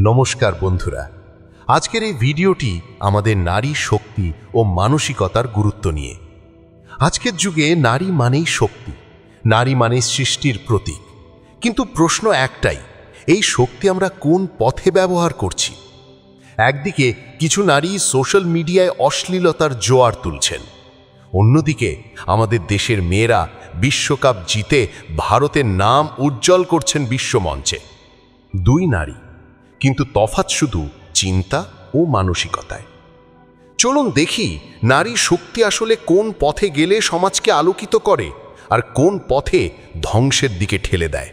নমস্কার বন্ধুরা, আজকের এই ভিডিওটি আমাদের নারী শক্তি ও মানসিকতার গুরুত্ব নিয়ে। আজকের যুগে নারী মানেই শক্তি, নারী মানেই সৃষ্টির প্রতীক। কিন্তু প্রশ্ন একটাই, এই শক্তি আমরা কোন পথে ব্যবহার করছি? একদিকে কিছু নারী সোশ্যাল মিডিয়ায় অশ্লীলতার জোয়ার তুলছেন, অন্যদিকে আমাদের দেশের মেয়েরা বিশ্বকাপ জিতে ভারতের নাম উজ্জ্বল করছেন বিশ্বমঞ্চে। দুই নারী, কিন্তু তফাৎ শুধু চিন্তা ও মানসিকতায়। চলুন দেখি নারী শক্তি আসলে কোন পথে গেলে সমাজকে আলোকিত করে আর কোন পথে ধ্বংসের দিকে ঠেলে দেয়।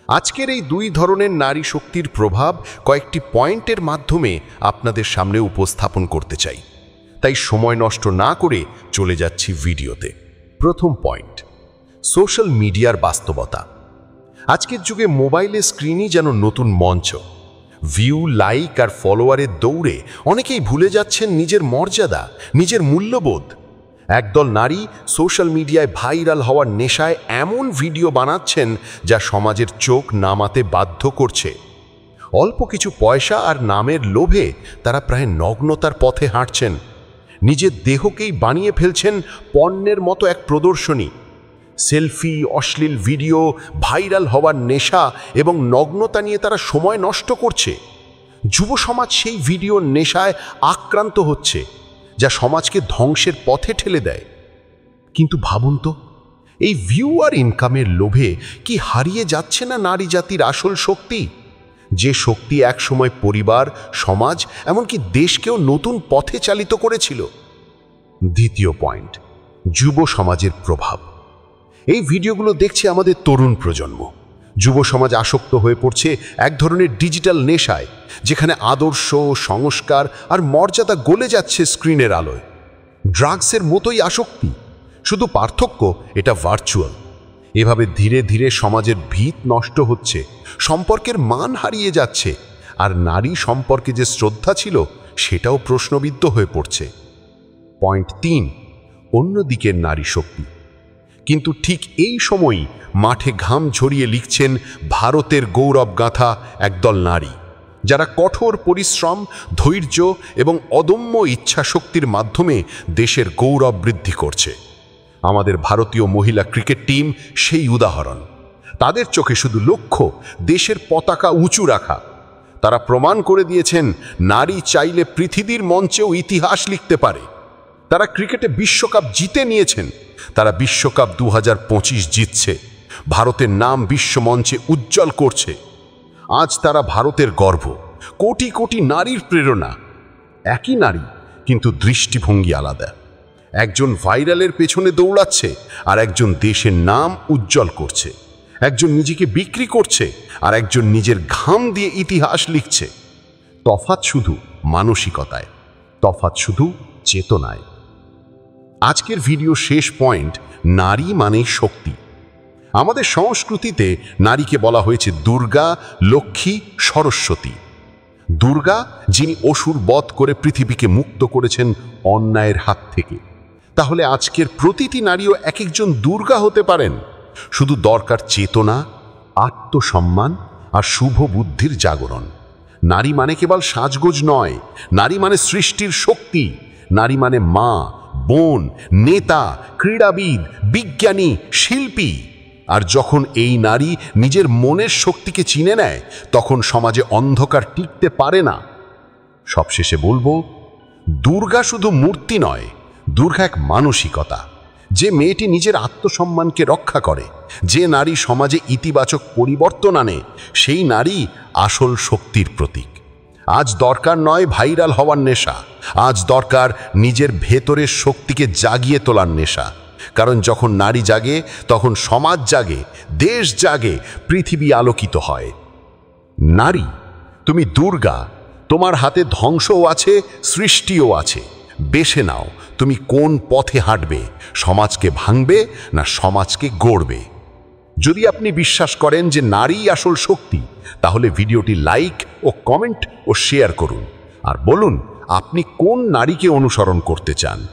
আজকের এই দুই ধরনের নারী শক্তির প্রভাব কয়েকটি পয়েন্টের মাধ্যমে আপনাদের সামনে উপস্থাপন করতে চাই। তাই সময় নষ্ট না করে চলে যাচ্ছি ভিডিওতে। প্রথম পয়েন্ট, সোশ্যাল মিডিয়ার বাস্তবতা। আজকের যুগে মোবাইলের স্ক্রিনই যেন নতুন মঞ্চ। ভিউ, লাইক আর ফলোয়ারের দৌড়ে অনেকেই ভুলে যাচ্ছেন নিজের মর্যাদা, নিজের মূল্যবোধ। একদল নারী সোশ্যাল মিডিয়ায় ভাইরাল হওয়ার নেশায় এমন ভিডিও বানাচ্ছেন যা সমাজের চোখ নামাতে বাধ্য করছে। অল্প কিছু পয়সা আর নামের লোভে তারা প্রায় নগ্নতার পথে হাঁটছেন। নিজের দেহকেই বানিয়ে ফেলছেন পণ্যের মতো এক প্রদর্শনী। সেলফি, অশ্লীল ভিডিও, ভাইরাল হওয়ার নেশা এবং নগ্নতা নিয়ে তারা সময় নষ্ট করছে। যুব সমাজ সেই ভিডিওর নেশায় আক্রান্ত হচ্ছে, যা সমাজকে ধ্বংসের পথে ঠেলে দেয়। কিন্তু ভাবুন তো, এই ভিউ আর ইনকামের লোভে কি হারিয়ে যাচ্ছে না নারী জাতির আসল শক্তি? যে শক্তি একসময় পরিবার, সমাজ, এমনকি দেশকেও নতুন পথে চালিত করেছিল। দ্বিতীয় পয়েন্ট, যুব সমাজের প্রভাব। এই ভিডিওগুলো দেখছে আমাদের তরুণ প্রজন্ম। যুব সমাজ আসক্ত হয়ে পড়ছে এক ধরনের ডিজিটাল নেশায়, যেখানে আদর্শ, সংস্কার আর মর্যাদা গলে যাচ্ছে স্ক্রিনের আলোয়। ড্রাগসের মতোই আসক্তি, শুধু পার্থক্য এটা ভার্চুয়াল। এভাবে ধীরে ধীরে সমাজের ভিত নষ্ট হচ্ছে, সম্পর্কের মান হারিয়ে যাচ্ছে, আর নারী সম্পর্কে যে শ্রদ্ধা ছিল সেটাও প্রশ্নবিদ্ধ হয়ে পড়ছে। পয়েন্ট 3, অন্যদিকের নারী শক্তি। কিন্তু ঠিক এই সময়ই মাঠে ঘাম ঝরিয়ে লিখছেন ভারতের গৌরবগাথা একদল নারী, যারা কঠোর পরিশ্রম, ধৈর্য এবং অদম্য ইচ্ছাশক্তির মাধ্যমে দেশের গৌরব বৃদ্ধি করছে। আমাদের ভারতীয় মহিলা ক্রিকেট টিম সেই উদাহরণ। তাদের চোখে শুধু লক্ষ্য দেশের পতাকা উঁচু রাখা। তারা প্রমাণ করে দিয়েছেন নারী চাইলে পৃথিবীর মঞ্চেও ইতিহাস লিখতে পারে। তারা ক্রিকেটে বিশ্বকাপ জিতে নিয়েছেন। তারা বিশ্বকাপ 2025 জিতছে, ভারতের নাম বিশ্বমঞ্চে উজ্জ্বল করছে। আজ তারা ভারতের গর্ব, কোটি কোটি নারীর প্রেরণা। একই নারী, কিন্তু দৃষ্টিভঙ্গি আলাদা। একজন ভাইরালের পেছনে দৌড়াচ্ছে আর একজন দেশের নাম উজ্জ্বল করছে। একজন নিজেকে বিক্রি করছে আর একজন নিজের ঘাম দিয়ে ইতিহাস লিখছে। তফাৎ শুধু মানসিকতায়, তফাৎ শুধু চেতনায়। আজকের ভিডিও শেষ পয়েন্ট, নারী মানে শক্তি। আমাদের সংস্কৃতিতে নারীকে বলা হয়েছে দুর্গা, লক্ষ্মী, সরস্বতী। দুর্গা, যিনি অসুর বধ করে পৃথিবীকে মুক্ত করেছেন অন্যায়ের হাত থেকে। তাহলে আজকের প্রতিটি নারীও এক একজন দুর্গা হতে পারেন। শুধু দরকার চেতনা, আত্মসম্মান আর শুভ বুদ্ধির জাগরণ। নারী মানে কেবল সাজগোজ নয়, নারী মানে সৃষ্টির শক্তি। নারী মানে মা, বোন, নেতা, ক্রীড়াবিদ, বিজ্ঞানী, শিল্পী। আর যখন এই নারী নিজের মনের শক্তিকে চিনে নেয়, তখন সমাজে অন্ধকার টিকতে পারে না। সবশেষে বলবো, দুর্গা শুধু মূর্তি নয়, দুর্গা এক মানসিকতা। যে মেয়েটি নিজের আত্মসম্মানকে রক্ষা করে, যে নারী সমাজে ইতিবাচক পরিবর্তন আনে, সেই নারী আসল শক্তির প্রতীক। আজ দরকার নয় ভাইরাল হওয়ার নেশা, আজ দরকার নিজের ভেতরের শক্তিকে জাগিয়ে তোলার নেশা। কারণ যখন নারী জাগে, তখন সমাজ জাগে, দেশ জাগে, পৃথিবী আলোকিত হয়। নারী, তুমি দুর্গা, তোমার হাতে ধ্বংসও আছে, সৃষ্টিও আছে। বেছে নাও তুমি কোন পথে হাঁটবে, সমাজকে ভাঙবে না সমাজকে গড়বে। যদি আপনি বিশ্বাস করেন যে নারীই আসল শক্তি, তাহলে ভিডিওটি লাইক ও কমেন্ট ও শেয়ার করুন, আর বলুন আপনি কোন নারীকে অনুসরণ করতে চান।